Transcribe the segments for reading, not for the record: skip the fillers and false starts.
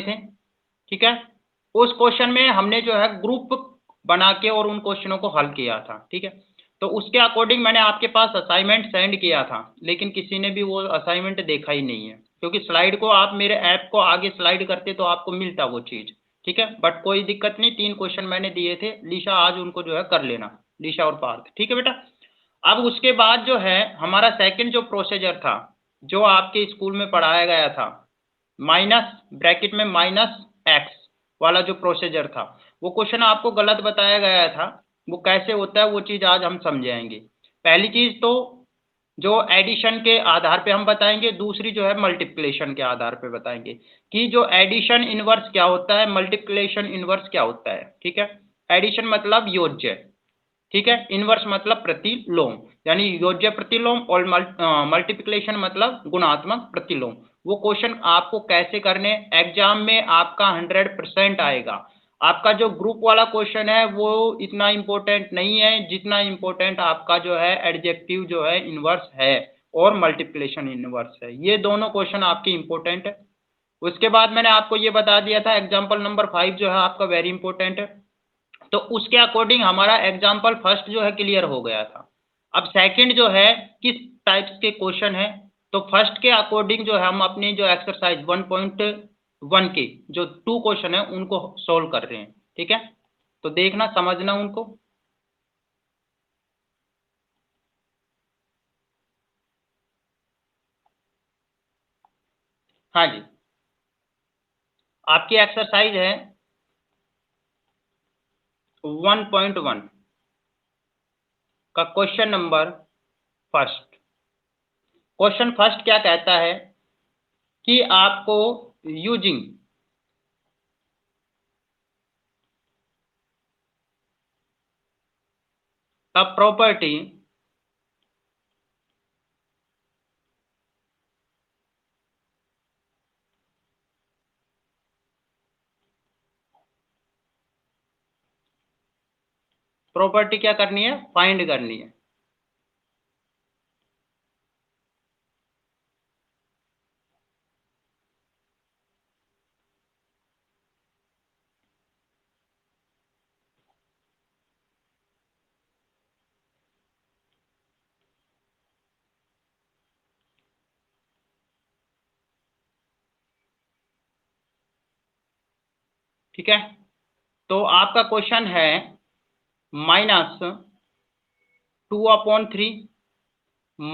थे, ठीक है। उस क्वेश्चन में हमने जो है ग्रुप बना के और उन क्वेश्चनों को हल किया था, ठीक है। तो उसके अकॉर्डिंग मैंने आपके पास असाइनमेंट सेंड किया था, लेकिन किसी ने भी वो असाइनमेंट देखा ही नहीं है, क्योंकि स्लाइड को आप मेरे ऐप को आगे स्लाइड करते तो आपको मिलता वो चीज़, ठीक है। बट कोई दिक्कत नहीं, 3 क्वेश्चन मैंने दिए थे, लीशा आज उनको जो है कर लेना, लीशा और पार्थ, ठीक है बेटा। अब उसके बाद जो है हमारा सेकंड जो प्रोसीजर था, जो आपके स्कूल में पढ़ाया गया था, माइनस ब्रैकेट में माइनस एक्स वाला जो प्रोसीजर था, वो क्वेश्चन आपको गलत बताया गया था। वो कैसे होता है वो चीज़ आज हम समझाएंगे। पहली चीज़ तो जो एडिशन के आधार पे हम बताएंगे, दूसरी जो है मल्टीप्लिकेशन के आधार पे बताएंगे कि जो एडिशन इनवर्स क्या होता है, मल्टीप्लिकेशन इनवर्स क्या होता है, ठीक है। एडिशन मतलब योज्य, ठीक है। इनवर्स मतलब प्रतिलोम, यानी योज्य प्रतिलोम, और मल्टीप्लिकेशन मतलब गुणात्मक प्रतिलोम। वो क्वेश्चन आपको कैसे करने, एग्जाम में आपका 100% आएगा। आपका जो ग्रुप वाला क्वेश्चन है वो इतना इम्पोर्टेंट नहीं है जितना इम्पोर्टेंट आपका जो है एडजेक्टिव जो है इनवर्स है और मल्टीप्लिकेशन इनवर्स है, ये दोनों क्वेश्चन आपके इम्पोर्टेंट है। उसके बाद मैंने आपको ये बता दिया था एग्जाम्पल नंबर 5 जो है आपका वेरी इंपॉर्टेंट है। तो उसके अकॉर्डिंग हमारा एग्जाम्पल फर्स्ट जो है क्लियर हो गया था। अब सेकंड जो है किस टाइप्स के क्वेश्चन है, तो फर्स्ट के अकॉर्डिंग जो है हम अपनी जो एक्सरसाइज 1.1 के जो 2 क्वेश्चन है उनको सोल्व कर रहे हैं, ठीक है। तो देखना समझना उनको। हाँ जी, आपकी एक्सरसाइज है 1.1 का question number first. Question first क्या कहता है कि आपको यूजिंग a property प्रॉपर्टी क्या करनी है, फाइंड करनी है। ठीक है, तो आपका क्वेश्चन है -2/3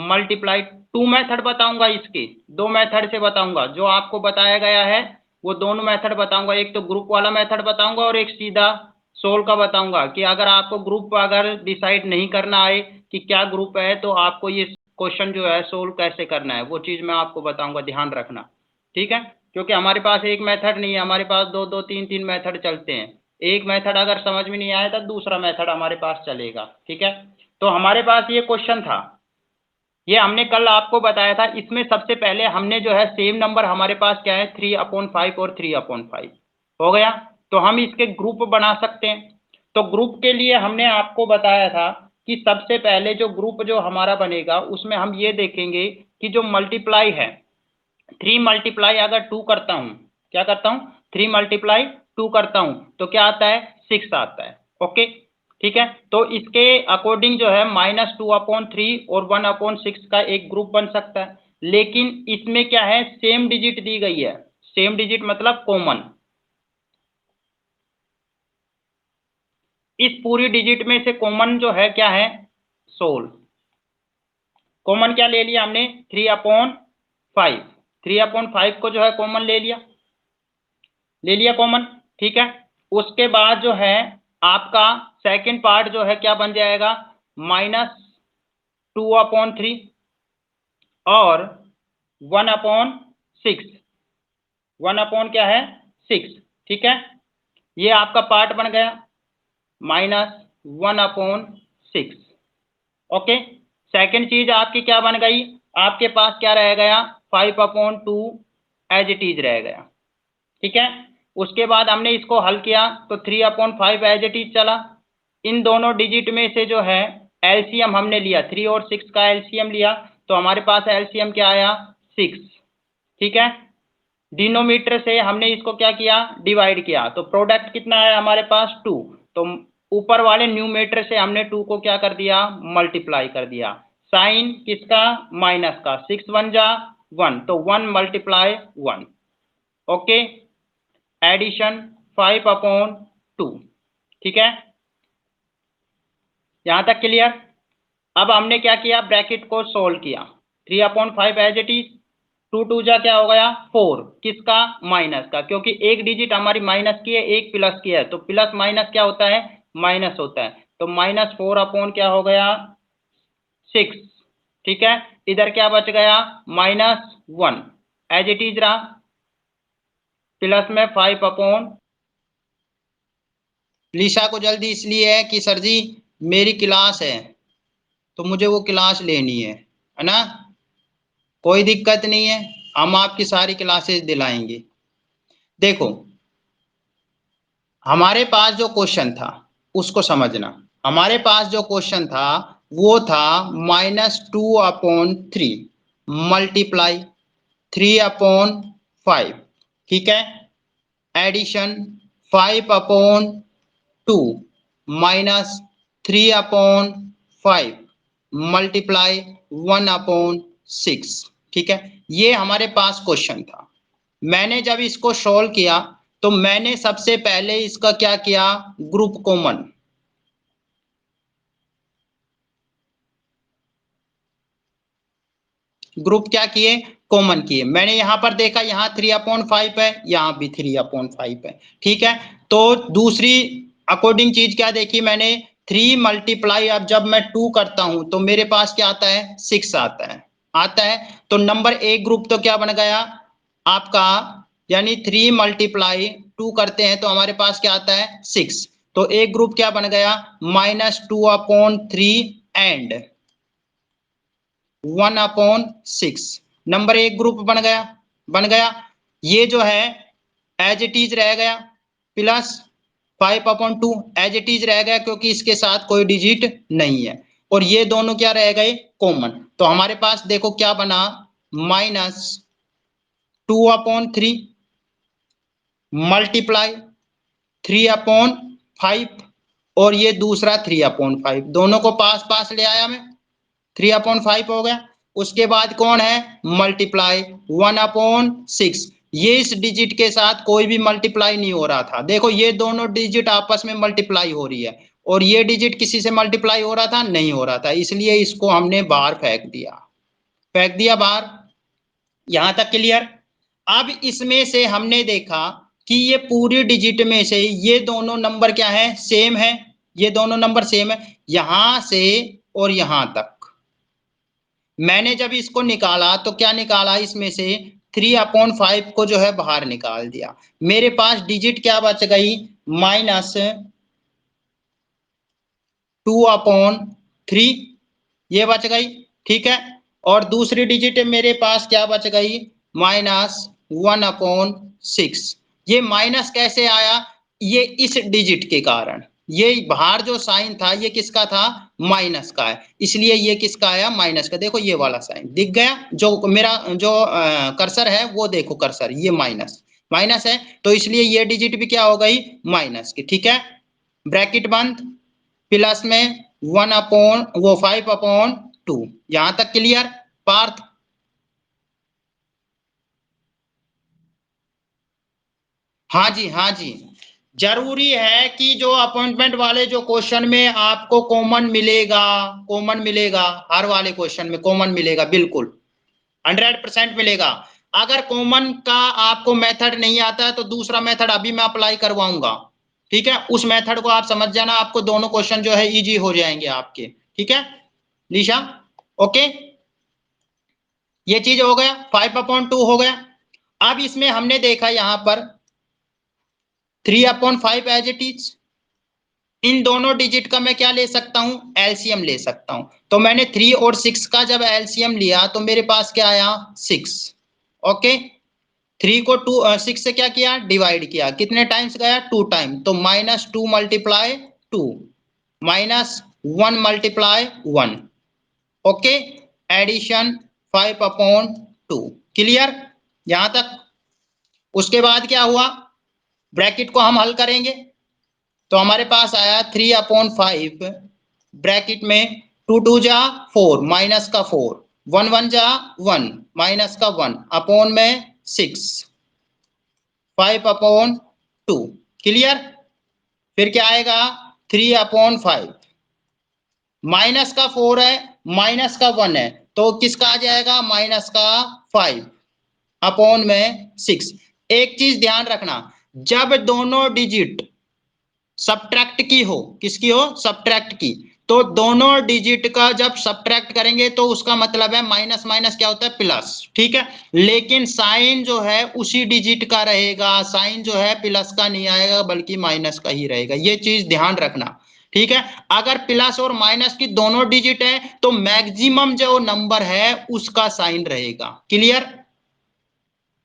मल्टीप्लाई, 2 मेथड बताऊंगा, इसके 2 मेथड से बताऊंगा। जो आपको बताया गया है वो दोनों मेथड बताऊंगा, एक तो ग्रुप वाला मेथड बताऊंगा और एक सीधा सोल्व का बताऊंगा। कि अगर आपको ग्रुप अगर डिसाइड नहीं करना आए कि क्या ग्रुप है, तो आपको ये क्वेश्चन जो है सोल्व कैसे करना है वो चीज़ मैं आपको बताऊंगा, ध्यान रखना, ठीक है। क्योंकि हमारे पास एक मेथड नहीं है, हमारे पास दो दो तीन तीन मेथड चलते हैं। एक मेथड अगर समझ में नहीं आया तो दूसरा मेथड हमारे पास चलेगा, ठीक है। तो हमारे पास ये क्वेश्चन था, ये हमने कल आपको बताया था। इसमें सबसे पहले हमने जो है सेम नंबर हमारे पास क्या है 3/5 और 3/5 हो गया, तो हम इसके ग्रुप बना सकते हैं। तो ग्रुप के लिए हमने आपको बताया था कि सबसे पहले जो ग्रुप जो हमारा बनेगा उसमें हम ये देखेंगे कि जो मल्टीप्लाई है, 3 मल्टीप्लाई अगर 2 करता हूँ, क्या करता हूँ 3 मल्टीप्लाई 2 करता हूँ तो क्या आता है 6 आता है, ओके, ठीक है। तो इसके अकॉर्डिंग जो है -2/3 और 1/6 का एक ग्रुप बन सकता है। लेकिन इसमें क्या है, सेम डिजिट दी गई है, सेम डिजिट मतलब कॉमन। इस पूरी डिजिट में से कॉमन जो है क्या है, सोल। कॉमन क्या ले लिया हमने 3/5, 3/5 को जो है कॉमन ले लिया, ले लिया कॉमन, ठीक है। उसके बाद जो है आपका सेकंड पार्ट जो है क्या बन जाएगा, -2/3 और 1/6, 1 अपॉन क्या है 6, ठीक है। ये आपका पार्ट बन गया -1/6, ओके। सेकंड चीज आपकी क्या बन गई, आपके पास क्या रह गया 5/2 एज इट इज रह गया, ठीक है। उसके बाद हमने इसको हल किया तो 3/5 एज इट इज चला। इन दोनों डिजिट में से जो है एलसीएम हमने लिया, 3 और 6 का एलसीएम लिया, तो हमारे पास एलसीएम क्या आया 6, ठीक है। डिनोमीटर से हमने इसको क्या किया, डिवाइड किया, तो प्रोडक्ट कितना है हमारे पास 2, तो ऊपर वाले न्यूमेटर से हमने 2 को क्या कर दिया, मल्टीप्लाई कर दिया। साइन किसका, माइनस का, 6 1 जा 1, तो 1 मल्टीप्लाई 1। ओके, एडिशन 5/2, ठीक है, यहां तक क्लियर। अब हमने क्या किया, ब्रैकेट को सोल्व किया, 3/5 एज इट इज, 2 2 जा क्या हो गया 4, किसका, माइनस का, क्योंकि एक डिजिट हमारी माइनस की है, एक प्लस की है, तो प्लस माइनस क्या होता है, माइनस होता है, तो -4 क्या हो गया 6, ठीक है। इधर क्या बच गया, -1 एज इट इज रहा, प्लस में 5 लिशा को जल्दी इसलिए है कि सर जी मेरी क्लास है तो मुझे वो क्लास लेनी है ना, कोई दिक्कत नहीं है, हम आपकी सारी क्लासेस दिलाएंगे। देखो हमारे पास जो क्वेश्चन था उसको समझना, हमारे पास जो क्वेश्चन था वो था -2/3 मल्टीप्लाई 3/5, ठीक है, एडिशन 5/2 -3/5 मल्टीप्लाई 1/6, ठीक है। ये हमारे पास क्वेश्चन था। मैंने जब इसको सॉल्व किया तो मैंने सबसे पहले इसका क्या किया, ग्रुप कॉमन, ग्रुप क्या किए, कॉमन किए। मैंने यहां पर देखा यहाँ 3/5 है, यहाँ भी 3/5 है, ठीक है। तो दूसरी अकॉर्डिंग चीज क्या देखी मैंने, 3 मल्टीप्लाई, अब जब मैं 2 करता हूं तो मेरे पास क्या आता है, 6 आता है, तो नंबर एक ग्रुप तो क्या बन गया आपका, यानी 3 मल्टीप्लाई 2 करते हैं तो हमारे पास क्या आता है 6, तो एक ग्रुप क्या बन गया, -2/3 एंड 1/6, नंबर एक ग्रुप बन गया। ये जो है एज इट इज रह गया, प्लस 5/2 एज इट इज रह गया क्योंकि इसके साथ कोई डिजिट नहीं है, और ये दोनों क्या रह गए, कॉमन। तो हमारे पास देखो क्या बना, -2/3 मल्टीप्लाई 3/5, और ये दूसरा 3/5, दोनों को पास पास ले आया मैं, 3/5 हो गया। उसके बाद कौन है, मल्टीप्लाई 1/6, ये इस डिजिट के साथ कोई भी मल्टीप्लाई नहीं हो रहा था, देखो ये दोनों डिजिट आपस में मल्टीप्लाई हो रही है, और ये डिजिट किसी से मल्टीप्लाई हो रहा था, नहीं हो रहा था, इसलिए इसको हमने बाहर फेंक दिया बाहर। यहां तक क्लियर। अब इसमें से हमने देखा कि ये पूरी डिजिट में से ये दोनों नंबर क्या है, सेम है, ये दोनों नंबर सेम है, यहां से और यहां तक। मैंने जब इसको निकाला तो क्या निकाला, इसमें से 3/5 को जो है बाहर निकाल दिया, मेरे पास डिजिट क्या बच गई, -2/3 ये बच गई, ठीक है। और दूसरी डिजिट मेरे पास क्या बच गई, -1/6। ये माइनस कैसे आया, ये इस डिजिट के कारण, ये बाहर जो साइन था ये किसका था, माइनस का है, इसलिए ये किसका आया, माइनस का। देखो ये वाला साइन दिख गया, जो मेरा जो कर्सर है वो देखो, कर्सर ये माइनस है, तो इसलिए ये डिजिट भी क्या हो गई, माइनस की, ठीक है। ब्रैकेट बंद, प्लस में 5/2, यहां तक क्लियर पार्थ। हाँ जी, हाँ जी, जरूरी है कि जो अपॉइंटमेंट वाले जो क्वेश्चन में आपको कॉमन मिलेगा, हर वाले क्वेश्चन में कॉमन मिलेगा, बिल्कुल 100% मिलेगा। अगर कॉमन का आपको मेथड नहीं आता है तो दूसरा मेथड अभी मैं अप्लाई करवाऊंगा, ठीक है, उस मेथड को आप समझ जाना, आपको दोनों क्वेश्चन जो है इजी हो जाएंगे आपके, ठीक है निशा। ओके, ये चीज हो गया, 5/2 हो गया। अब इसमें हमने देखा यहां पर 3/5 एज इट इज, इन दोनों डिजिट का मैं क्या ले सकता हूं, एलसीएम ले सकता हूं, तो मैंने 3 और 6 का जब एलसीएम लिया तो मेरे पास क्या आया 6। ओके, 3 को 6 से क्या किया, डिवाइड किया, कितने टाइम्स गया, 2 टाइम, तो -2 multiply 2 -1 multiply 1। Okay, addition 5/2, clear यहां तक। उसके बाद क्या हुआ, ब्रैकेट को हम हल करेंगे तो हमारे पास आया 3/5 ब्रैकेट में 2 2 जा 4 माइनस का 4 1 1 जा 1 माइनस का 1 अपॉन में 6 5/2 क्लियर। फिर क्या आएगा 3/5 माइनस का 4 है माइनस का 1 है तो किसका आ जाएगा माइनस का 5 अपॉन में 6। एक चीज ध्यान रखना, जब दोनों डिजिट सब्ट्रैक्ट की हो, किसकी हो सब्ट्रैक्ट की, तो दोनों डिजिट का जब सब्ट्रैक्ट करेंगे तो उसका मतलब है माइनस माइनस क्या होता है प्लस, ठीक है। लेकिन साइन जो है उसी डिजिट का रहेगा, साइन जो है प्लस का नहीं आएगा बल्कि माइनस का ही रहेगा, ये चीज ध्यान रखना, ठीक है। अगर प्लस और माइनस की दोनों डिजिट है तो मैक्सिमम जो नंबर है उसका साइन रहेगा। क्लियर,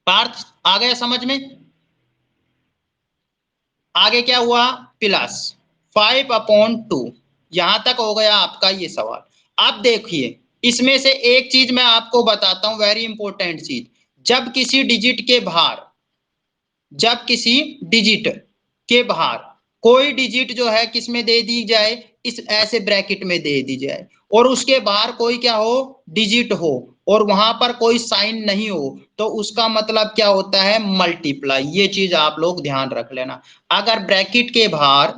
पार्थ आ गया समझ में। आगे क्या हुआ प्लस 5/2, यहां तक हो गया आपका ये सवाल। अब देखिए इसमें से एक चीज मैं आपको बताता हूं, वेरी इंपॉर्टेंट चीज, जब किसी डिजिट के बाहर, जब किसी डिजिट के बाहर कोई डिजिट जो है किस में दे दी जाए, इस ऐसे ब्रैकेट में दे दी जाए, और उसके बाहर कोई क्या हो डिजिट हो और वहां पर कोई साइन नहीं हो तो उसका मतलब क्या होता है मल्टीप्लाई। ये चीज आप लोग ध्यान रख लेना, अगर ब्रैकेट के बाहर,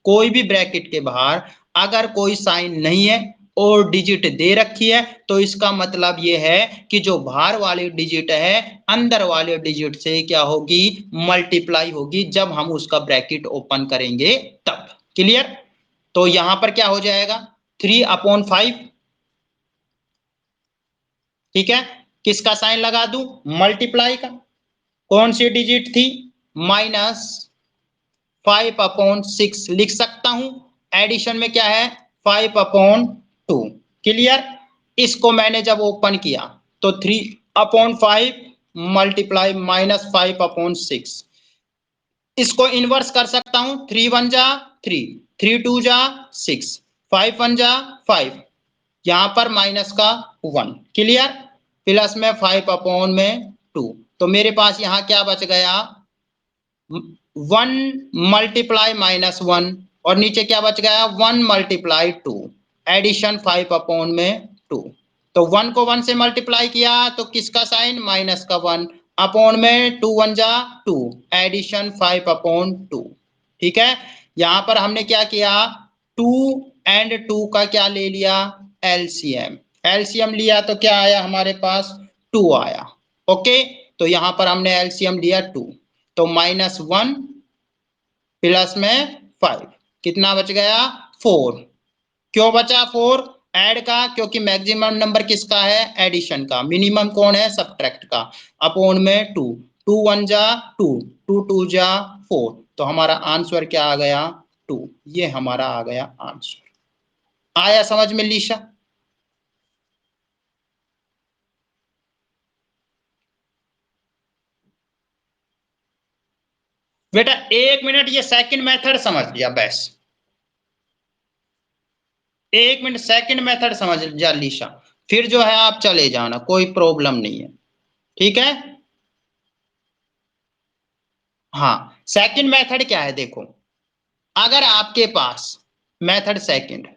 कोई भी ब्रैकेट के बाहर अगर कोई साइन नहीं है और डिजिट दे रखी है तो इसका मतलब ये है कि जो बाहर वाली डिजिट है अंदर वाले डिजिट से क्या होगी मल्टीप्लाई होगी जब हम उसका ब्रैकेट ओपन करेंगे तब। क्लियर, तो यहां पर क्या हो जाएगा 3/5, ठीक है। किसका साइन लगा दूं मल्टीप्लाई का, कौन सी डिजिट थी -5/6 लिख सकता हूं, एडिशन में क्या है 5/2। क्लियर, इसको मैंने जब ओपन किया तो 3/5 मल्टीप्लाई -5/6, इसको इनवर्स कर सकता हूं 3 1 जा 3 3 2 जा 6 5 1 जा 5, यहां पर माइनस का 1। क्लियर, प्लस में 5/2, तो मेरे पास यहां क्या बच गया 1 मल्टीप्लाई -1 और नीचे क्या बच गया 1 मल्टीप्लाई 2, एडिशन 5/2। तो 1 को 1 से मल्टीप्लाई किया तो किसका साइन माइनस का 1 अपॉन में 2 1 जा 2, एडिशन 5/2। ठीक है, यहां पर हमने क्या किया 2 एंड 2 का क्या ले लिया एलसीएम, एलसीएम लिया तो क्या आया हमारे पास 2 आया। ओके, तो यहां पर हमने एलसीएम लिया 2, तो -1 प्लस में 5 कितना बच गया 4। क्यों बचा 4 ऐड का, क्योंकि मैक्सिमम नंबर किसका है एडिशन का, मिनिमम कौन है सब्ट्रैक्ट का, अपॉन में 2 2 1 जा 2 2 2 जा 4, तो हमारा आंसर क्या आ गया 2, ये हमारा आ गया आंसर। आया समझ में लीशा। बेटा 1 मिनट ये सेकंड मेथड समझ लिया बस, 1 मिनट सेकंड मेथड समझ जा लीशा, फिर जो है आप चले जाना कोई प्रॉब्लम नहीं है, ठीक है। हाँ, सेकंड मेथड क्या है देखो, अगर आपके पास मेथड सेकंड,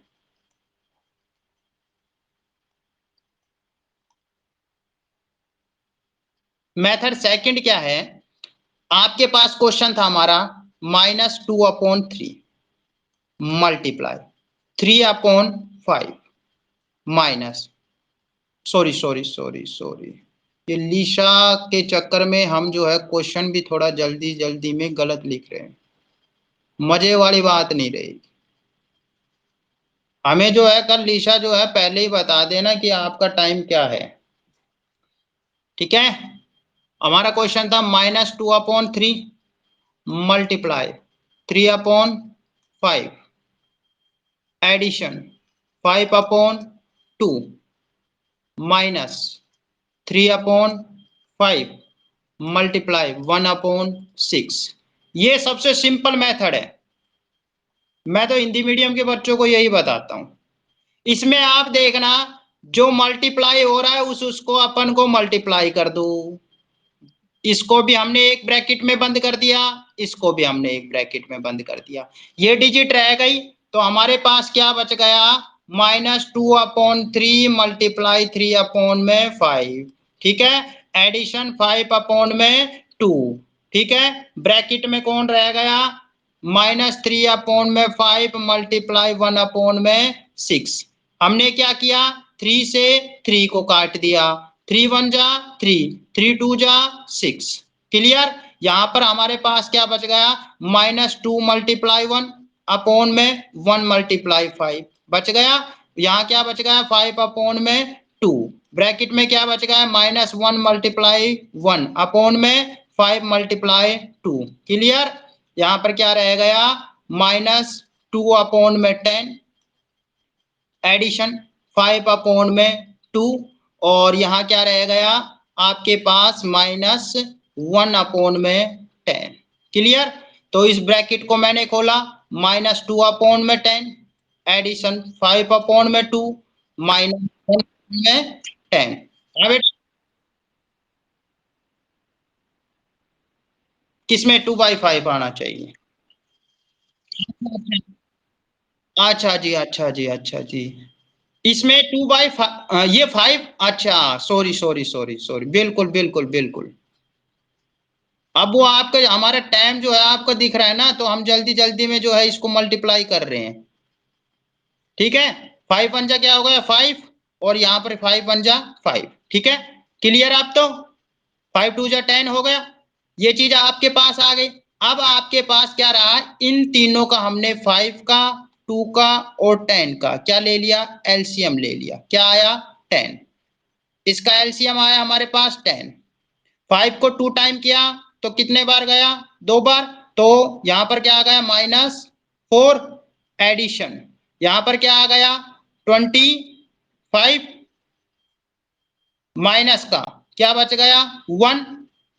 मेथड सेकंड क्या है, आपके पास क्वेश्चन था हमारा -2/3 multiply 3/5 minus, sorry sorry sorry sorry, ये लीशा के चक्कर में हम जो है क्वेश्चन भी थोड़ा जल्दी जल्दी में गलत लिख रहे हैं, मजे वाली बात नहीं रहेगी। हमें जो है कल लीशा जो है पहले ही बता देना कि आपका टाइम क्या है, ठीक है। हमारा क्वेश्चन था -2/3 मल्टीप्लाई 3/5 एडिशन 5/2 माइनस 3/5 मल्टीप्लाई 1/6। ये सबसे सिंपल मेथड है, मैं तो हिंदी मीडियम के बच्चों को यही बताता हूं। इसमें आप देखना जो मल्टीप्लाई हो रहा है उसको अपन को मल्टीप्लाई कर दो, इसको भी हमने एक ब्रैकेट में बंद कर दिया, इसको भी हमने एक ब्रैकेट में बंद कर दिया। ये डिजिट रह गई तो हमारे पास क्या बच गया, -2/3 मल्टीप्लाई 3/5। ठीक है, एडिशन 5 में 2। ठीक है, ब्रैकेट में कौन रह गया, -3/5 मल्टीप्लाई 1/6। हमने क्या किया, 3 से 3 को काट दिया, 3 1 जा 3, 3 2 जा 6। क्लियर, यहां पर हमारे पास क्या बच गया, -2 मल्टीप्लाई 1/1 मल्टीप्लाई 5 बच गया। यहाँ क्या बच गया, 5/2। ब्रैकेट में क्या बच गया, -1 मल्टीप्लाई 1/5 मल्टीप्लाई 2। क्लियर, यहाँ पर क्या रह गया, -2/10 एडिशन 5/2 और यहाँ क्या रह गया आपके पास -1/10। क्लियर, तो इस ब्रैकेट को मैंने खोला, -2/10 एडिशन 5/2 -1/10। किसमें 2/5 आना चाहिए। अच्छा जी, अच्छा जी, अच्छा जी, इसमें 2/5 ये 5, अच्छा सॉरी सॉरी सॉरी सॉरी, बिल्कुल बिल्कुल बिल्कुल। अब वो आपका हमारा टाइम जो है आपको दिख रहा है ना, तो हम जल्दी जल्दी में जो है इसको मल्टीप्लाई कर रहे हैं। ठीक है, 5 पंजा क्या हो गया 5 और यहाँ पर 5 पंजा 5। ठीक है, क्लियर, आप तो 5 2 जा 10 हो गया, ये चीज आपके पास आ गई। अब आपके पास क्या रहा, इन तीनों का हमने 5 का 2 का और 10 का क्या ले लिया, एलसीएम ले लिया। क्या आया, 10। इसका एलसीएम आया हमारे पास 10। 5 को 2 टाइम किया तो कितने बार गया, 2 बार। तो यहां पर क्या आ गया, -4 एडिशन, यहां पर क्या आ गया 25 माइनस का क्या बच गया 1।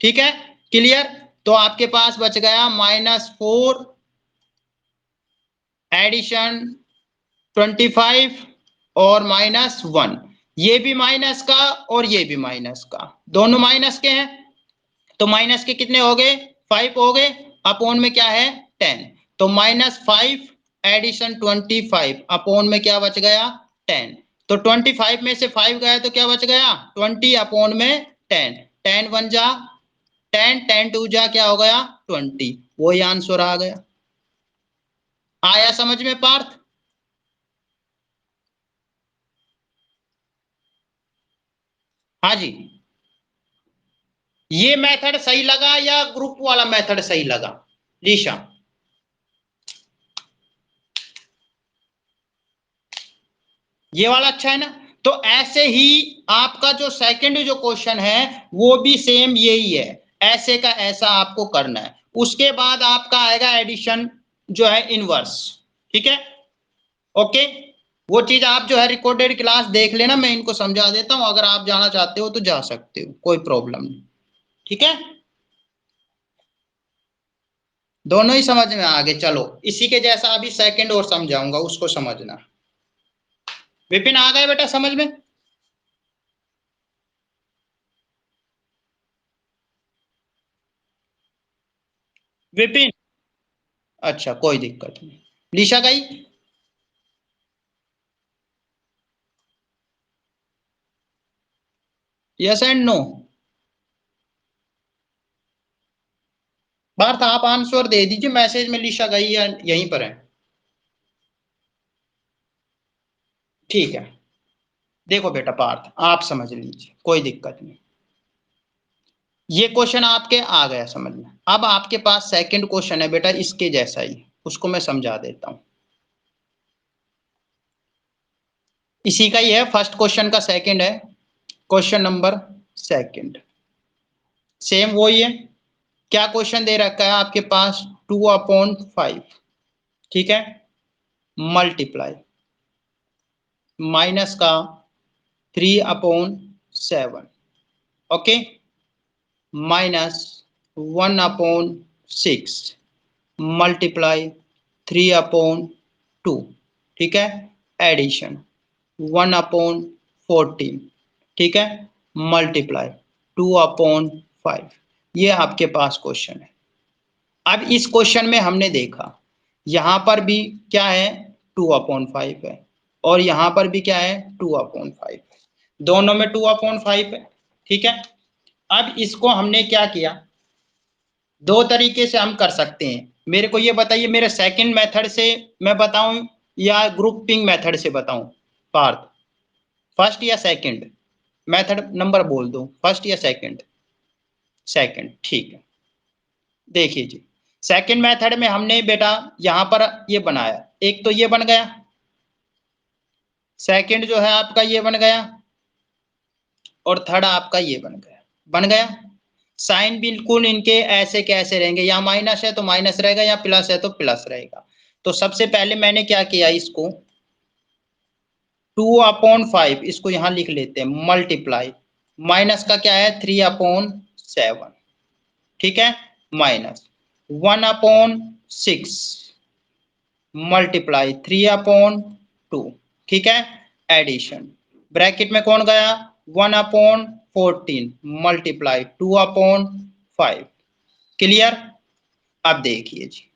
ठीक है, क्लियर, तो आपके पास बच गया -4 एडिशन 25 और -1। ये भी माइनस का और ये भी माइनस का, दोनों माइनस के हैं, तो माइनस के कितने हो गए, 5 हो गए, अपोन में क्या है 10। तो -5 एडिशन 25 अपोन में क्या बच गया 10। तो 25 में से 5 गया तो क्या बच गया 20 अपोन में 10। 10 1 जा 10, 10 2 जा क्या हो गया 20, वही आंसर आ गया। आया समझ में पार्थ। हाँ जी, ये मेथड सही लगा या ग्रुप वाला मेथड सही लगा लीशा। ये वाला अच्छा है ना। तो ऐसे ही आपका जो सेकंड जो क्वेश्चन है वो भी सेम यही है, ऐसे का ऐसा आपको करना है। उसके बाद आपका आएगा एडिशन जो है इनवर्स। ठीक है, ओके, वो चीज आप जो है रिकॉर्डेड क्लास देख लेना, मैं इनको समझा देता हूं, अगर आप जाना चाहते हो तो जा सकते हो, कोई प्रॉब्लम नहीं। ठीक है, दोनों ही समझ में आगे। चलो इसी के जैसा अभी सेकंड और समझाऊंगा, उसको समझना। विपिन आ गए बेटा समझ में। विपिन, अच्छा कोई दिक्कत नहीं। निशा गई, यस एंड नो। पार्थ आप आंसर दे दीजिए मैसेज में, लिशा गई या यहीं पर है। ठीक है, देखो बेटा पार्थ आप समझ लीजिए, कोई दिक्कत नहीं। ये क्वेश्चन आपके आ गया समझ में। अब आपके पास सेकंड क्वेश्चन है बेटा इसके जैसा ही, उसको मैं समझा देता हूं। इसी का ही है, फर्स्ट क्वेश्चन का सेकंड है, क्वेश्चन नंबर सेकंड सेम वही है। क्या क्वेश्चन दे रखा है आपके पास, 2/5। ठीक है, मल्टीप्लाई माइनस का 3/7। Okay, -1/6 multiply 3/2। ठीक है, एडिशन 1/14। ठीक है, मल्टीप्लाई 2/5। ये आपके पास क्वेश्चन है। अब इस क्वेश्चन में हमने देखा यहां पर भी क्या है 2/5 है और यहां पर भी क्या है 2/5 है, दोनों में 2/5 है। ठीक है, अब इसको हमने क्या किया, दो तरीके से हम कर सकते हैं। मेरे को ये बताइए, मेरे सेकंड मेथड से मैं बताऊं या ग्रुपिंग मेथड से बताऊं पार्थ, फर्स्ट या सेकंड मेथड नंबर बोल दो, फर्स्ट या सेकंड? सेकंड, ठीक है। देखिए जी, सेकंड मेथड में हमने बेटा यहां पर ये बनाया, एक तो ये बन गया, सेकंड जो है आपका ये बन गया और थर्ड आपका ये बन गया, बन गया। साइन बिल्कुल इनके ऐसे कैसे रहेंगे, या माइनस है तो माइनस रहेगा या प्लस है तो प्लस रहेगा। तो सबसे पहले मैंने क्या किया, इसको 2/5 इसको यहां लिख लेते हैं, मल्टीप्लाई माइनस का क्या है 3/7, ठीक है, माइनस 1/6 मल्टीप्लाई 3/2, ठीक है, एडिशन ब्रैकेट में कौन गया 1/14 मल्टीप्लाई 2/5, क्लियर। अब देखिए जी,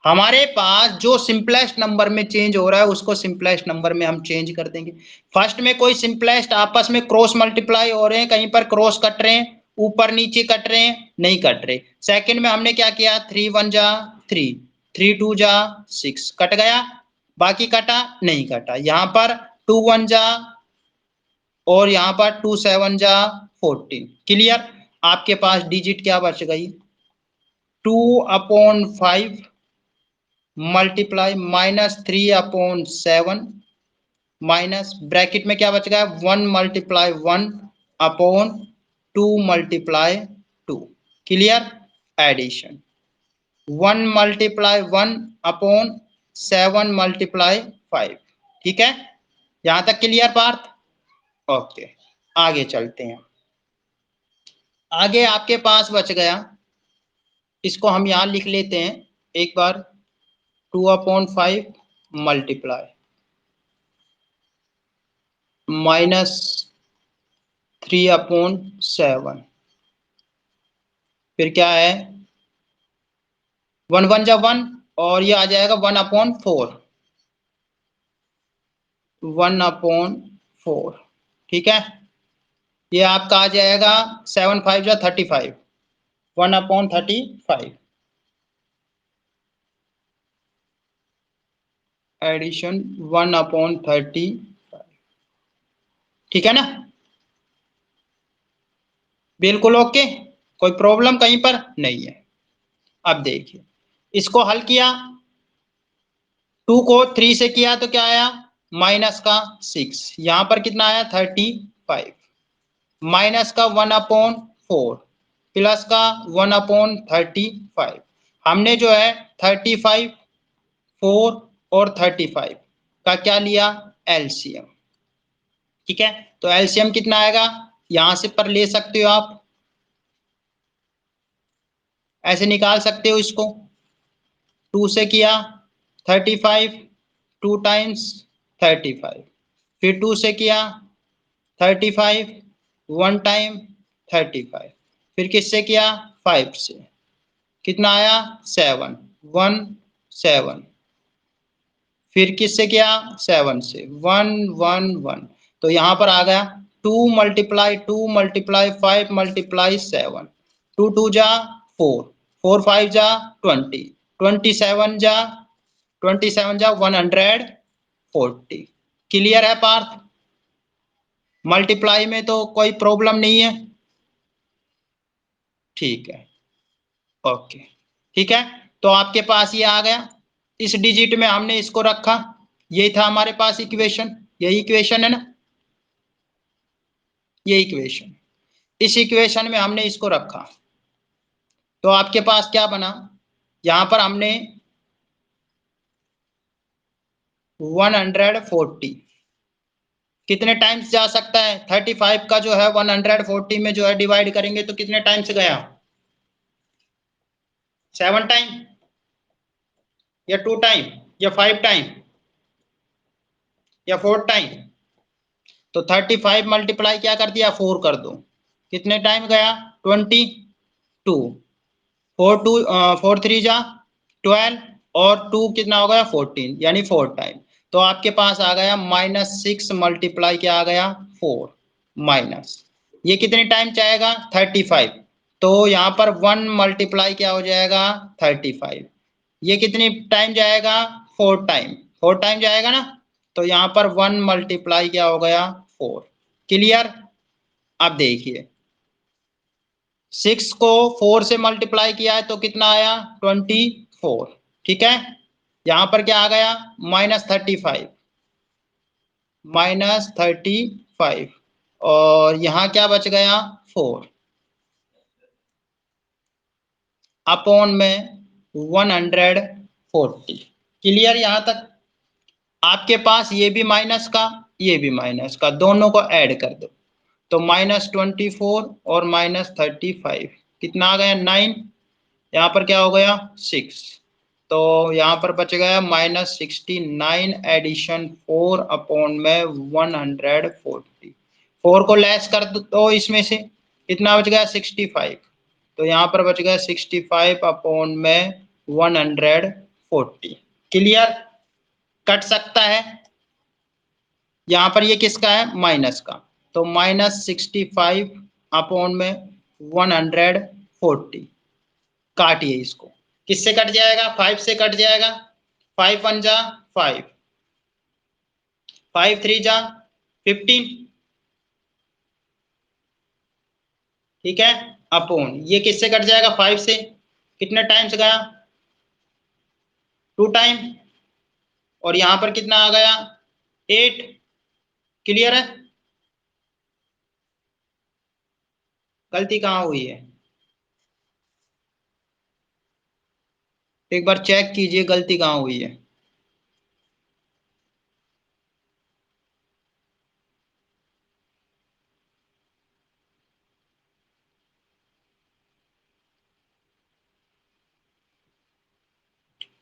हमारे पास जो सिंपलेस्ट नंबर में चेंज हो रहा है उसको सिंपलेस्ट नंबर में हम चेंज कर देंगे। फर्स्ट में कोई सिंपलेस्ट आपस में क्रॉस मल्टीप्लाई हो रहे हैं, कहीं पर क्रॉस कट रहे हैं, ऊपर नीचे कट रहे हैं, नहीं कट रहे। सेकंड में हमने क्या किया 3 1 जा 3, 3 2 जा 6, कट गया, बाकी कटा नहीं कटा। यहाँ पर 2 1 जा और यहाँ पर 2 7 जा 14, क्लियर। आपके पास डिजिट क्या बच गई 2/5 मल्टीप्लाई -3/7 माइनस ब्रैकेट में क्या बच गया 1 multiply 1/2 multiply 2, clear, addition 1 multiply 1/7 multiply 5, ठीक है, यहां तक क्लियर पार्थ? ओके, आगे चलते हैं। आगे आपके पास बच गया, इसको हम यहां लिख लेते हैं एक बार, 2/5 मल्टीप्लाई -3/7, फिर क्या है 1 1 जा 1 और ये आ जाएगा 1/4, 1/4, ठीक है, ये आपका आ जाएगा 7 5 जा 35, 1/35, एडिशन 1/35, ठीक है ना, बिल्कुल ओके, कोई प्रॉब्लम कहीं पर नहीं है। अब देखिए इसको हल किया, 2 को 3 से किया तो क्या आया माइनस का 6, यहां पर कितना आया 35, माइनस का 1/4 प्लस का 1/35, हमने जो है 35 4 और 35 का क्या लिया एलसीएम, ठीक है। तो एलसीएम कितना आएगा, यहां से पर ले सकते हो आप, ऐसे निकाल सकते हो इसको, 2 से किया 35, 2 टाइम्स 35, फिर 2 से किया 35, 1 टाइम 35, फिर किससे किया 5 से, कितना आया 7 1 7, फिर किससे किया 7 से 1 1 1, तो यहां पर आ गया 2 मल्टीप्लाई 2 मल्टीप्लाई 5 मल्टीप्लाई 7, 2 2 जा 4, 4 5 जा 20, 27 जा 27 जा 140, क्लियर है पार्थ? मल्टीप्लाई में तो कोई प्रॉब्लम नहीं है, ठीक है, ओके, ठीक है। तो आपके पास ये आ गया, इस डिजिट में हमने इसको रखा, यही था हमारे पास इक्वेशन, यही इक्वेशन है ना, ये इक्वेशन, इस इक्वेशन में हमने इसको रखा, तो आपके पास क्या बना, यहां पर हमने 140 कितने टाइम्स जा सकता है, 35 का जो है 140 में जो है डिवाइड करेंगे तो कितने टाइम्स गया 7 टाइम या 2 टाइम या 5 टाइम या 4 टाइम, तो 35 मल्टीप्लाई क्या कर दिया 4 कर दो, कितने टाइम गया 20, 2, 4 3 जा 12 और 2 कितना हो गया 14, यानी 4 टाइम। तो आपके पास आ गया -6 मल्टीप्लाई क्या आ गया 4 माइनस, ये कितने टाइम जाएगा 35। तो यहाँ पर 1 मल्टीप्लाई क्या हो जाएगा 35, ये कितनी टाइम जाएगा 4 टाइम, 4 टाइम जाएगा ना। तो यहाँ पर 1 मल्टीप्लाई क्या हो गया 4। क्लियर। अब देखिए 6 को 4 से मल्टीप्लाई किया है तो कितना आया 24। ठीक है, यहां पर क्या आ गया -35, -35 और यहां क्या बच गया 4 अपॉन में 140। क्लियर यहां तक। आपके पास ये भी माइनस का ये भी माइनस का, दोनों को ऐड कर दो तो -24 और -35 कितना आ गया 9, यहाँ पर क्या हो गया 6, तो यहाँ पर बच गया -69 एडिशन 4 अपॉन में 140। 4 को लेस कर दो तो इसमें से कितना बच गया 65, तो यहाँ पर बच गया 65 अपॉन में 140। क्लियर। कट सकता है, यहाँ पर ये किसका है माइनस का, तो -65 अपॉन में 140। काटिए इसको, किससे कट जाएगा 5 से कट जाएगा, 5 1 जा 5, 5 3 जा 15। ठीक है, अपॉन ये किससे कट जाएगा 5 से, कितने टाइम्स गया 2 टाइम, और यहां पर कितना आ गया 8। क्लियर है। गलती कहाँ हुई है, एक बार चेक कीजिए गलती कहाँ हुई है।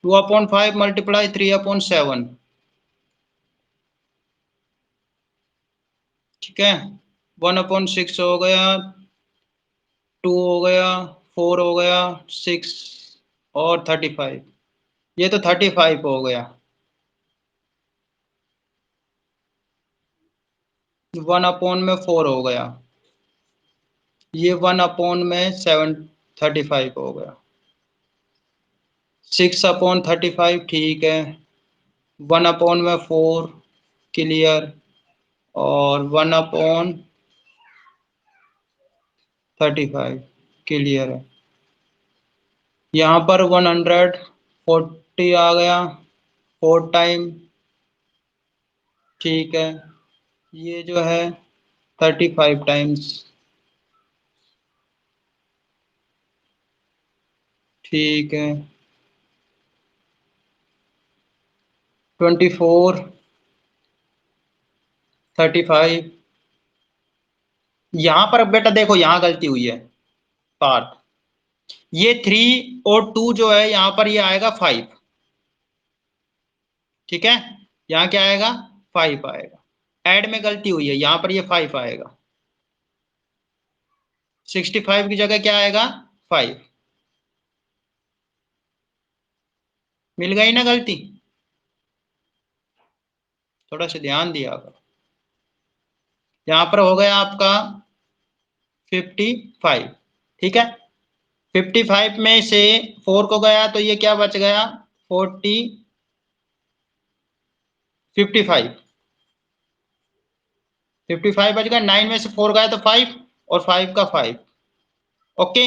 2/5 मल्टीप्लाई 3/7। ठीक है, 1/6 हो गया, 2 हो गया, 4 हो गया, 6 और 35, ये तो 35 हो गया। 1/4 हो गया, ये 1/7 35 हो गया। 6/35 ठीक है, 1/4 क्लियर, और 1/35 क्लियर है। यहाँ पर 140 आ गया 4 टाइम। ठीक है, ये जो है 35 टाइम्स। ठीक है, 24 35। यहाँ पर बेटा देखो यहाँ गलती हुई है पार्थ, ये 3 और 2 जो है यहाँ पर ये आएगा 5। ठीक है, यहाँ क्या आएगा 5 आएगा, ऐड में गलती हुई है, यहाँ पर ये 5 आएगा, 65 की जगह क्या आएगा 5। मिल गई ना गलती, थोड़ा सा ध्यान दिया करो। यहाँ पर हो गया आपका 55। ठीक है, 55 में से 4 को गया तो ये क्या बच गया 55 55 बच गया, 9 में से 4 गया तो 5 और 5 का 5। ओके,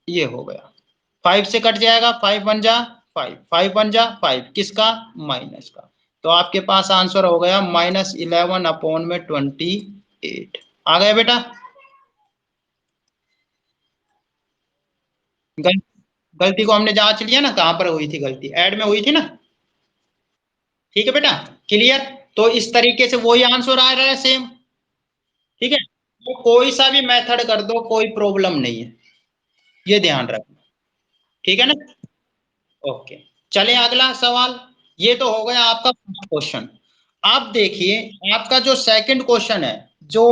ये हो गया, 5 से कट जाएगा, 5 1 जा 5, 5 1 जा 5, किसका माइनस का। तो आपके पास आंसर हो गया -11/28। आ गया बेटा। गल, गलती को हमने जांच लिया ना, कहां पर हुई थी गलती, ऐड में हुई थी ना। ठीक है बेटा, क्लियर। तो इस तरीके से वही आंसर आ रहा है सेम। ठीक है, तो कोई सा भी मेथड कर दो कोई प्रॉब्लम नहीं है, ये ध्यान रखना। ठीक है ना। ओके, चले अगला सवाल। ये तो हो गया आपका फर्स्ट क्वेश्चन। अब देखिए आपका जो सेकंड क्वेश्चन है, जो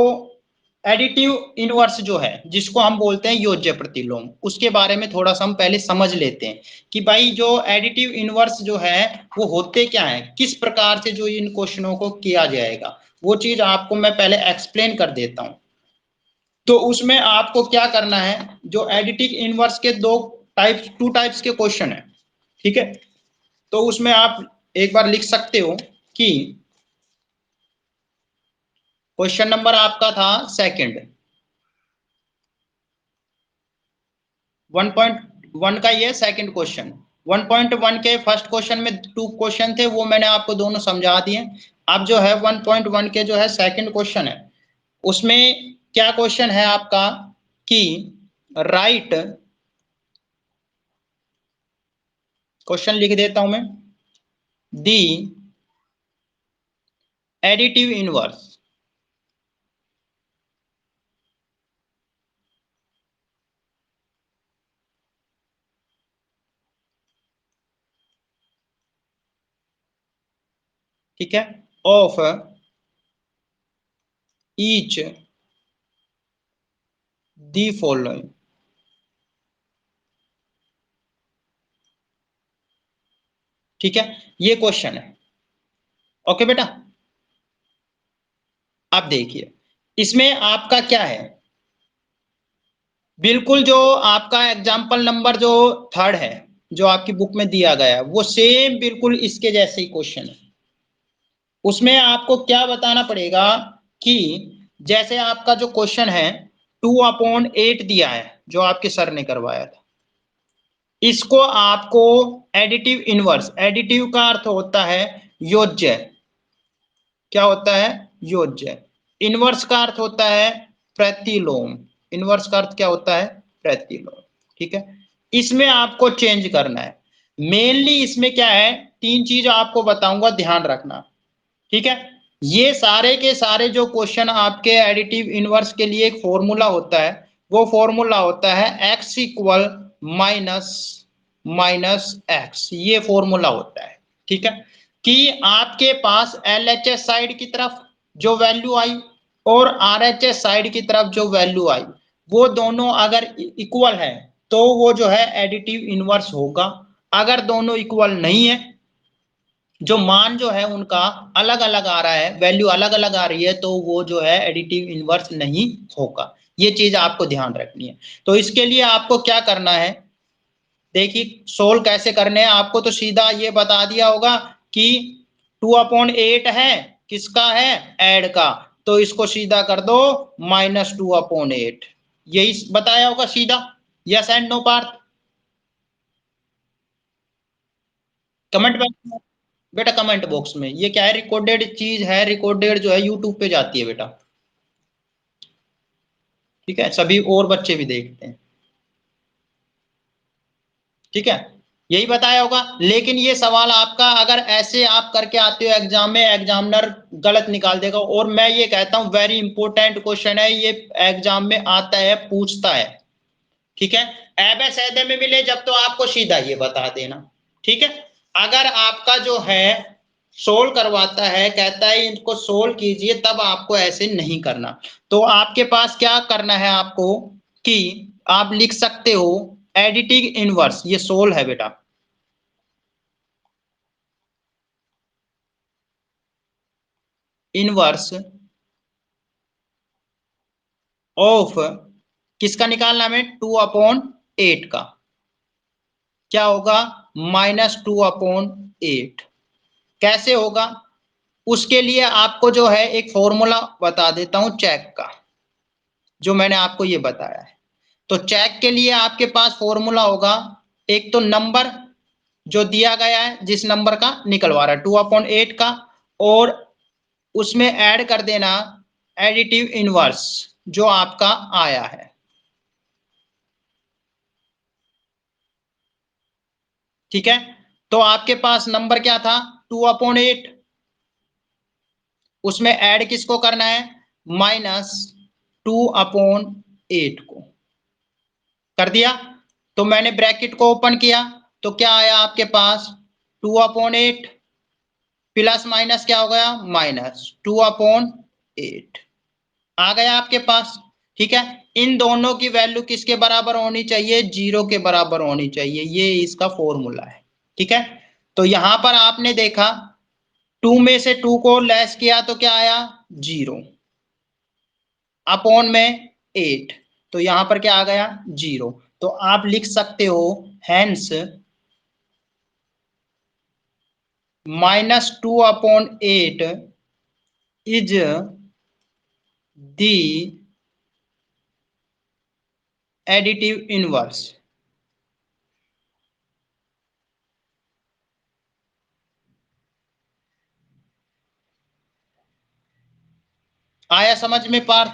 एडिटिव इनवर्स जो है जिसको हम बोलते हैं योज्य प्रतिलोम, उसके बारे में थोड़ा सा हम पहले समझ लेते हैं कि भाई जो एडिटिव इनवर्स जो है वो होते क्या है, किस प्रकार से जो इन क्वेश्चनों को किया जाएगा, वो चीज आपको मैं पहले एक्सप्लेन कर देता हूं। तो उसमें आपको क्या करना है, जो एडिटिव इनवर्स के टू टाइप्स के क्वेश्चन है, ठीक है। तो उसमें आप एक बार लिख सकते हो कि क्वेश्चन नंबर आपका था सेकंड, 1.1 का ये सेकंड क्वेश्चन। 1.1 के फर्स्ट क्वेश्चन में 2 क्वेश्चन थे, वो मैंने आपको दोनों समझा दिए। अब जो है 1.1 के जो है सेकंड क्वेश्चन है, उसमें क्या क्वेश्चन है आपका कि राइट, क्वेश्चन लिख देता हूं मैं, दी एडिटिव इनवर्स, ठीक है, ऑफ ईच दी फॉलोइंग, ठीक है, ये क्वेश्चन है। ओके बेटा, अब देखिए इसमें आपका क्या है, बिल्कुल जो आपका एग्जाम्पल नंबर जो थर्ड है जो आपकी बुक में दिया गया है, वो सेम बिल्कुल इसके जैसे ही क्वेश्चन है। उसमें आपको क्या बताना पड़ेगा कि जैसे आपका जो क्वेश्चन है 2/8 दिया है जो आपके सर ने करवाया था, इसको आपको एडिटिव इनवर्स, एडिटिव का अर्थ होता है योज्य, क्या होता है, योज्य। इनवर्स का अर्थ होता है प्रतिलोम, इनवर्स का अर्थ क्या होता है, प्रतिलोम, ठीक है। इसमें आपको चेंज करना है, मेनली इसमें क्या है, 3 चीज आपको बताऊंगा, ध्यान रखना, ठीक है। ये सारे के सारे जो क्वेश्चन आपके एडिटिव इनवर्स के लिए एक फॉर्मूला होता है, वो फॉर्मूला होता है x equal minus minus x, ये फॉर्मूला होता है, ठीक है। कि आपके पास LHS साइड की तरफ जो वैल्यू आई और RHS साइड की तरफ जो वैल्यू आई, वो दोनों अगर इक्वल है तो वो जो है एडिटिव इनवर्स होगा। अगर दोनों इक्वल नहीं है, जो मान जो है उनका अलग अलग आ रहा है, वैल्यू अलग अलग आ रही है, तो वो जो है एडिटिव इनवर्स नहीं होगा। ये चीज आपको ध्यान रखनी है। तो इसके लिए आपको क्या करना है, देखिए सोल्व कैसे करने हैं, आपको तो सीधा ये बता दिया होगा कि 2/8 है, किसका है, ऐड का, तो इसको सीधा कर दो -2/8, यही बताया होगा सीधा। Yes and no Parth, comment box में, बेटा कमेंट बॉक्स में, ये क्या है, रिकॉर्डेड चीज है, रिकॉर्डेड जो है यूट्यूब पे जाती है बेटा, ठीक है, सभी और बच्चे भी देखते हैं, ठीक है, यही बताया होगा। लेकिन ये सवाल आपका अगर ऐसे आप करके आते हो एग्जाम में, एग्जामिनर गलत निकाल देगा, और मैं ये कहता हूं वेरी इंपॉर्टेंट क्वेश्चन है ये, एग्जाम में आता है, पूछता है, ठीक है। ऐबे सैदे में मिले जब तो आपको सीधा ये बता देना, ठीक है। अगर आपका जो है सोल्व करवाता है, कहता है इनको सोल्व कीजिए, तब आपको ऐसे नहीं करना। तो आपके पास क्या करना है आपको कि आप लिख सकते हो एडिटिव इनवर्स, ये सोल्व है बेटा, इनवर्स ऑफ, किसका निकालना है, 2/8 का, क्या होगा, -2/8, कैसे होगा, उसके लिए आपको जो है एक फॉर्मूला बता देता हूं चेक का, जो मैंने आपको ये बताया है। तो चेक के लिए आपके पास फॉर्मूला होगा, एक तो नंबर जो दिया गया है, जिस नंबर का निकलवा रहा है 2/8 का, और उसमें ऐड कर देना एडिटिव इनवर्स जो आपका आया है, ठीक है। तो आपके पास नंबर क्या था, 2/8, उसमें ऐड किसको करना है, -2/8 को कर दिया। तो मैंने ब्रैकेट को ओपन किया, तो क्या आया आपके पास, 2/8 प्लस माइनस क्या हो गया, -2/8, आ गया आपके पास, ठीक है। इन दोनों की वैल्यू किसके बराबर होनी चाहिए, 0 के बराबर होनी चाहिए, ये इसका फॉर्मूला है, ठीक है। तो यहां पर आपने देखा 2 में से 2 को लेस किया तो क्या आया 0 अपॉन में 8, तो यहां पर क्या आ गया 0। तो आप लिख सकते हो hence -2/8 is the additive inverse. आया समझ में पार्थ,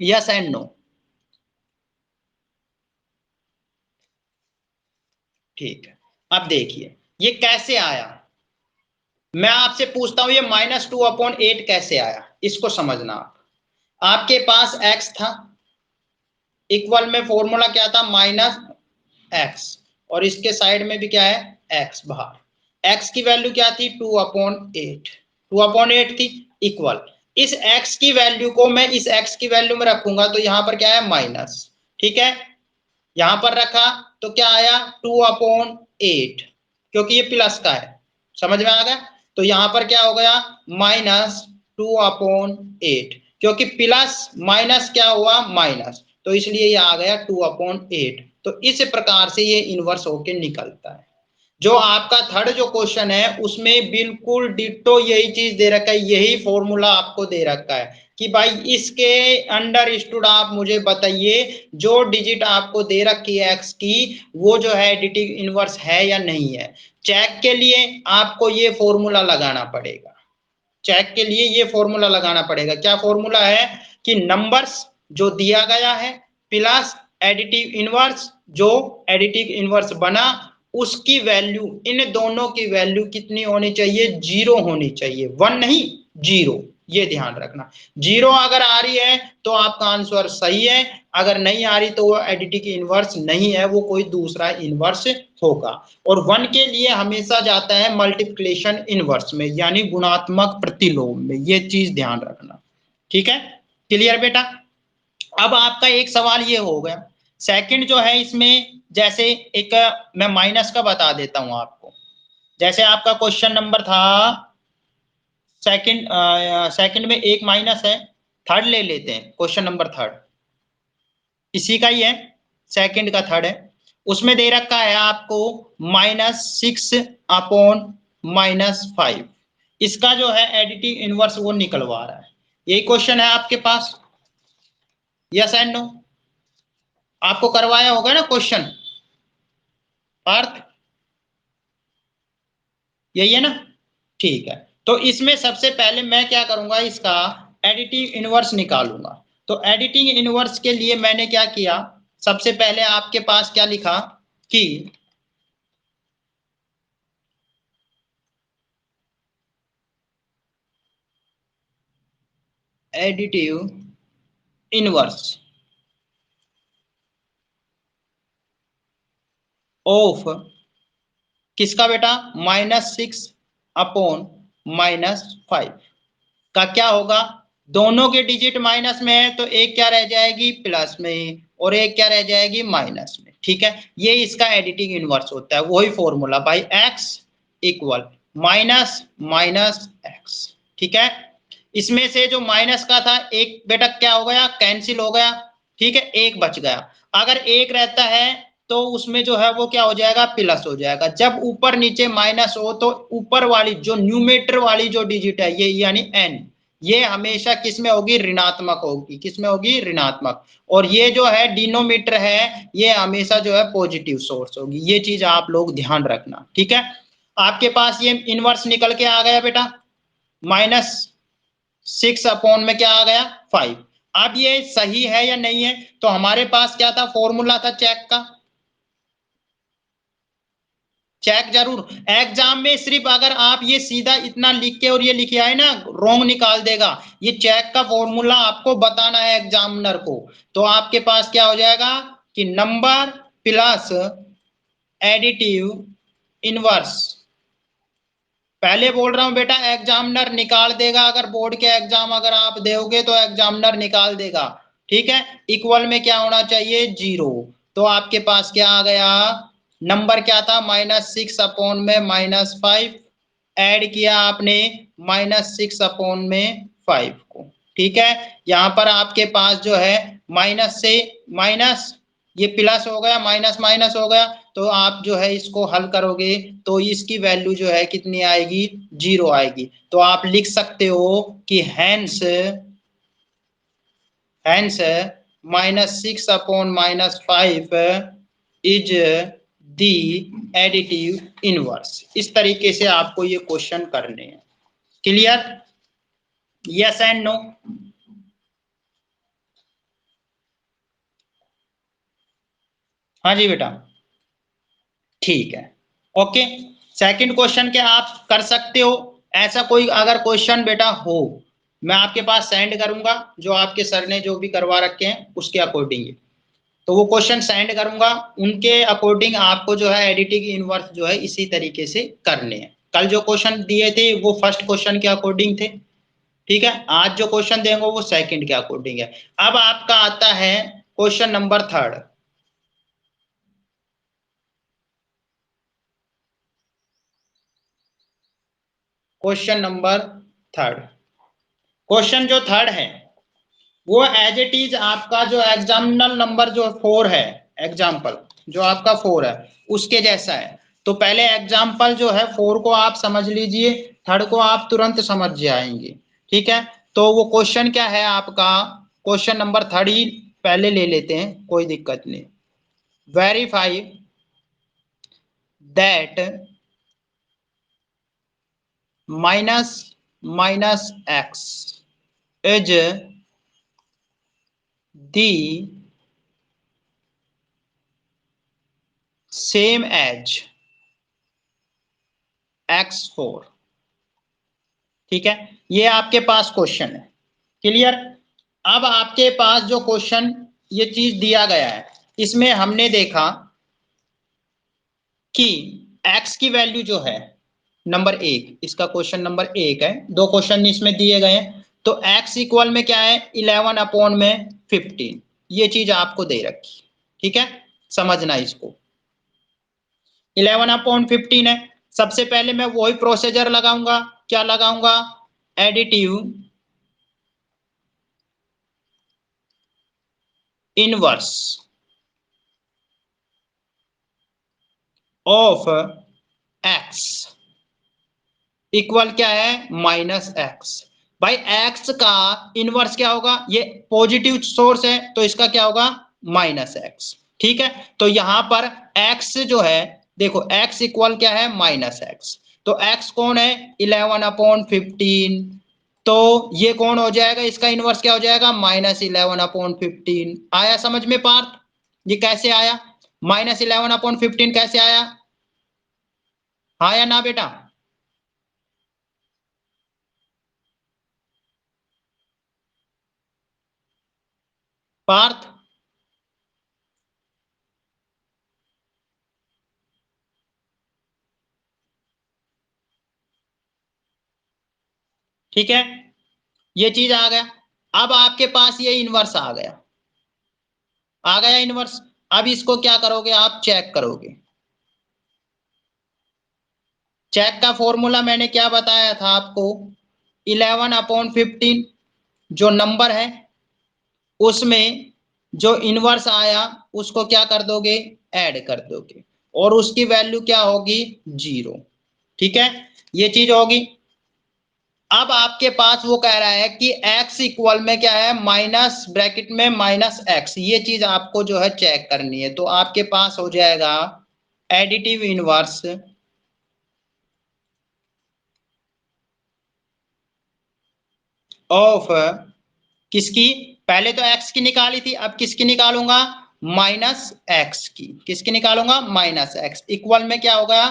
यस एंड नो? ठीक है, अब देखिए ये कैसे आया, मैं आपसे पूछता हूं ये -2/8 कैसे आया, इसको समझना। आपके पास x था, इक्वल में फॉर्मूला क्या था -x, और इसके साइड में भी क्या है x बाहर। x की वैल्यू क्या थी 2/8, 2/8 थी, इक्वल इस x की वैल्यू को मैं इस x की वैल्यू में रखूंगा तो यहां पर क्या है माइनस, ठीक है। यहां पर रखा तो क्या आया 2/8, क्योंकि ये प्लस का है, समझ में आ गया। तो यहां पर क्या हो गया -2/8, क्योंकि प्लस माइनस क्या हुआ माइनस, तो इसलिए ये आ गया 2/8। तो इस प्रकार से ये इनवर्स होके निकलता है। जो आपका थर्ड जो क्वेश्चन है उसमें बिल्कुल डिट्टो यही चीज दे रखा है, यही फॉर्मूला आपको दे रखा है कि भाई इसके अंडर स्टूड आप मुझे बताइए जो डिजिट आपको दे रखी है एक्स की वो जो है एडिटिव इनवर्स है या नहीं है। चेक के लिए आपको ये फॉर्मूला लगाना पड़ेगा, चेक के लिए ये फॉर्मूला लगाना पड़ेगा। क्या फॉर्मूला है कि नंबर्स जो दिया गया है प्लस एडिटिव इनवर्स, जो एडिटिव इनवर्स बना उसकी वैल्यू, इन दोनों की वैल्यू कितनी होनी चाहिए 0 होनी चाहिए, 1 नहीं 0, ये ध्यान रखना। 0 अगर आ रही है तो आपका आंसर सही है, अगर नहीं आ रही तो वो एडिटिव इनवर्स नहीं है, वो कोई दूसरा इनवर्स होगा। और 1 के लिए हमेशा जाता है मल्टीप्लिकेशन इनवर्स में, यानी गुणात्मक प्रतिलोम में, ये चीज ध्यान रखना, ठीक है। क्लियर बेटा? अब आपका एक सवाल ये हो गया। सेकंड जो है इसमें जैसे एक मैं माइनस का बता देता हूं आपको, जैसे आपका क्वेश्चन नंबर था सेकंड, सेकंड में एक माइनस है, थर्ड ले लेते हैं क्वेश्चन नंबर थर्ड, इसी का ही है, सेकंड का थर्ड है। उसमें दे रखा है आपको -6/-5, इसका जो है एडिटिव इनवर्स वो निकलवा रहा है। यही क्वेश्चन है आपके पास, यस एंड नो? आपको करवाया होगा ना क्वेश्चन पार्थ, यही है ना? ठीक है, तो इसमें सबसे पहले मैं क्या करूंगा इसका एडिटिव इनवर्स निकालूंगा। तो एडिटिंग इनवर्स के लिए मैंने क्या किया, सबसे पहले आपके पास क्या लिखा कि एडिटिव इनवर्स ऑफ किसका बेटा -6/-5 का क्या होगा, दोनों के डिजिट माइनस में है तो एक क्या रह जाएगी प्लस में और एक क्या रह जाएगी माइनस में, ठीक है। ये इसका एडिटिंग इनवर्स होता है, वही फॉर्मूला भाई x equal minus minus x, ठीक है। इसमें से जो माइनस का था एक बेटा क्या हो गया कैंसिल हो गया, ठीक है, एक बच गया। अगर एक रहता है तो उसमें जो है वो क्या हो जाएगा प्लस हो जाएगा। जब ऊपर नीचे माइनस हो तो ऊपर वाली जो न्यूमेटर वाली जो डिजिट है ये यानी n, ये हमेशा किसमें होगी ऋणात्मक होगी, किसमें होगी ऋणात्मक। और ये जो है डिनोमीटर है ये हमेशा जो है पॉजिटिव सोर्स होगी, ये चीज आप लोग ध्यान रखना, ठीक है। आपके पास ये इनवर्स निकल के आ गया बेटा, -6 में क्या आ गया 5। अब ये सही है या नहीं है, तो हमारे पास क्या था फॉर्मूला था चेक का, चेक जरूर एग्जाम में सिर्फ अगर आप ये सीधा इतना लिख के और ये लिखे आए ना रॉन्ग निकाल देगा, ये चेक का फॉर्मूला आपको बताना है एग्जामिनर को। तो आपके पास क्या हो जाएगा कि नंबर प्लस एडिटिव इनवर्स पहले बोल रहा हूं बेटा, एग्जामिनर निकाल देगा, अगर बोर्ड के एग्जाम अगर आप दोगे तो एग्जामिनर निकाल देगा, ठीक है। इक्वल में क्या होना चाहिए, 0। तो आपके पास क्या आ गया, नंबर क्या था, -6 अपॉन में -5, ऐड किया आपने -6 अपॉन में 5 को, ठीक है। यहां पर आपके पास जो है माइनस से माइनस, ये प्लस हो गया, माइनस माइनस हो गया, तो आप जो है इसको हल करोगे तो इसकी वैल्यू जो है कितनी आएगी, 0 आएगी। तो आप लिख सकते हो कि hence -6 upon -5 is the additive inverse. इस तरीके से आपको ये क्वेश्चन करने हैं। Clear, yes and no? हाँ जी बेटा, ठीक है, ओके। सेकंड क्वेश्चन के आप कर सकते हो। ऐसा कोई अगर क्वेश्चन बेटा हो, मैं आपके पास सेंड करूंगा, जो आपके सर ने जो भी करवा रखे हैं उसके अकॉर्डिंग, तो वो क्वेश्चन सेंड करूंगा, उनके अकॉर्डिंग आपको जो है एडिटिंग इनवर्स जो है इसी तरीके से करने हैं। कल जो क्वेश्चन दिए थे वो फर्स्ट क्वेश्चन के अकॉर्डिंग थे, ठीक है। आज जो क्वेश्चन देंगे वो सेकंड के अकॉर्डिंग है। अब आपका आता है question number third. Question number third, question जो थर्ड है वो एज इट इज आपका जो एग्जामिनल नंबर जो 4 है, एग्जाम्पल जो आपका 4 है उसके जैसा है। तो पहले एग्जाम्पल जो है 4 को आप समझ लीजिए, थर्ड को आप तुरंत समझ जाएंगे, ठीक है। तो वो क्वेश्चन क्या है आपका, क्वेश्चन नंबर थर्ड ही पहले ले लेते हैं, कोई दिक्कत नहीं। Verify that minus minus X is the same as x4, ठीक है। ये आपके पास क्वेश्चन है, क्लियर। अब आपके पास जो क्वेश्चन ये चीज दिया गया है, इसमें हमने देखा कि x की वैल्यू जो है नंबर 1, इसका क्वेश्चन नंबर 1 है, दो क्वेश्चन इसमें दिए गए हैं। तो x इक्वल में क्या है, 11 अपॉन में 15, ये चीज आपको दे रखी, ठीक है। समझना इसको, 11 अपॉन 15 है। सबसे पहले मैं वही प्रोसीजर लगाऊंगा, क्या लगाऊंगा, additive inverse of x equal क्या है, -x। भाई x का इनवर्स क्या होगा, ये पॉजिटिव सोर्स है तो इसका क्या होगा, -x, ठीक है। तो यहां पर x जो है, देखो x इक्वल क्या है, -x। तो x कौन है, 11 अपॉन 15। तो ये कौन हो जाएगा, इसका इनवर्स क्या हो जाएगा, -11 अपॉन 15। आया समझ में पार्थ, ये कैसे आया, -11 अपॉन 15 कैसे आया, हाँ या ना बेटा? पार्थ, ठीक है, ये चीज आ गया। अब आपके पास ये इनवर्स आ गया, आ गया इनवर्स। अब इसको क्या करोगे, आप चेक करोगे। चेक का फॉर्मूला मैंने क्या बताया था आपको, 11 अपॉन 15 जो नंबर है उसमें जो इनवर्स आया उसको क्या कर दोगे, ऐड कर दोगे, और उसकी वैल्यू क्या होगी, 0, ठीक है। ये चीज होगी। अब आपके पास वो कह रहा है कि x इक्वल में क्या है, माइनस ब्रैकेट में -x, ये चीज आपको जो है चेक करनी है। तो आपके पास हो जाएगा एडिटिव इनवर्स ऑफ किसकी, पहले तो x की निकाली थी, अब किसकी निकालूंगा, -x की, किसकी निकालूंगा, -x इक्वल में क्या होगा,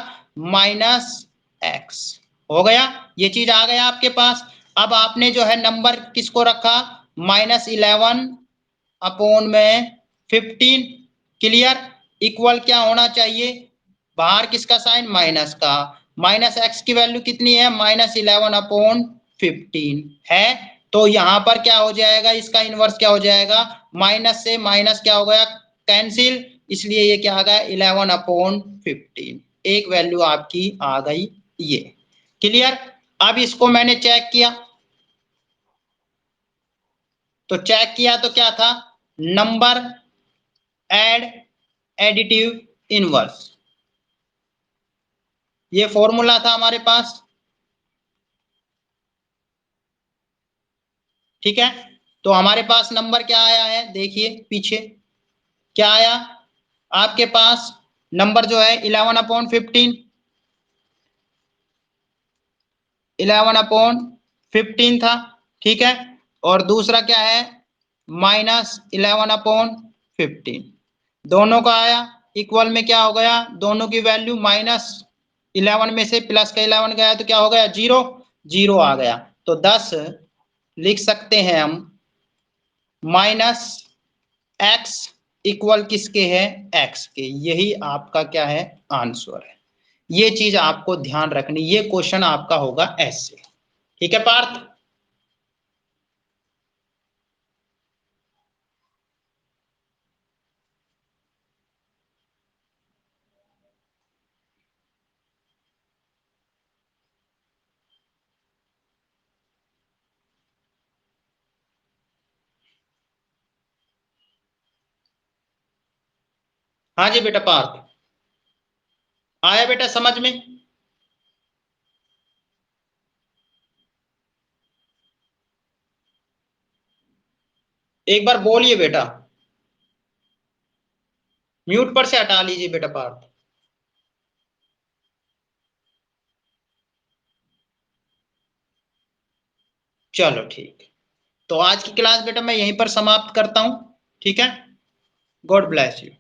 -x हो गया। ये चीज आ गया आपके पास। अब आपने जो है नंबर किसको रखा, -11 अपॉन में 15, क्लियर। इक्वल क्या होना चाहिए, बाहर किसका साइन, माइनस का, माइनस एक्स की वैल्यू कितनी है, -11/15 है। तो यहां पर क्या हो जाएगा, इसका इनवर्स क्या हो जाएगा, माइनस से माइनस क्या हो गया, कैंसिल, इसलिए ये क्या आ गया 11/15, एक वैल्यू आपकी आ गई ये। क्लियर। अब इसको मैंने चेक किया, तो चेक किया तो क्या था, नंबर एड एडिटिव इनवर्स, ये फॉर्मूला था हमारे पास। ठीक है, तो हमारे पास नंबर क्या आया है, देखिए पीछे क्या आया आपके पास, नंबर जो है 11/15, 11/15 था। ठीक है, और दूसरा क्या है, -11/15, दोनों का आया इक्वल में, क्या हो गया, दोनों की वैल्यू -11 में से प्लस का 11 गया तो क्या हो गया, 0, 0 आ गया। तो 10 लिख सकते हैं हम, -x इक्वल किसके है, x के। यही आपका क्या है, आंसर है। ये चीज आपको ध्यान रखनी, ये क्वेश्चन आपका होगा ऐसे। ठीक है पार्थ। हाँ जी बेटा पार्थ, आया बेटा समझ में। एक बार बोलिए बेटा, म्यूट पर से हटा लीजिए बेटा पार्थ। चलो ठीक, तो आज की क्लास बेटा मैं यहीं पर समाप्त करता हूं। ठीक है, गॉड ब्लेस यू।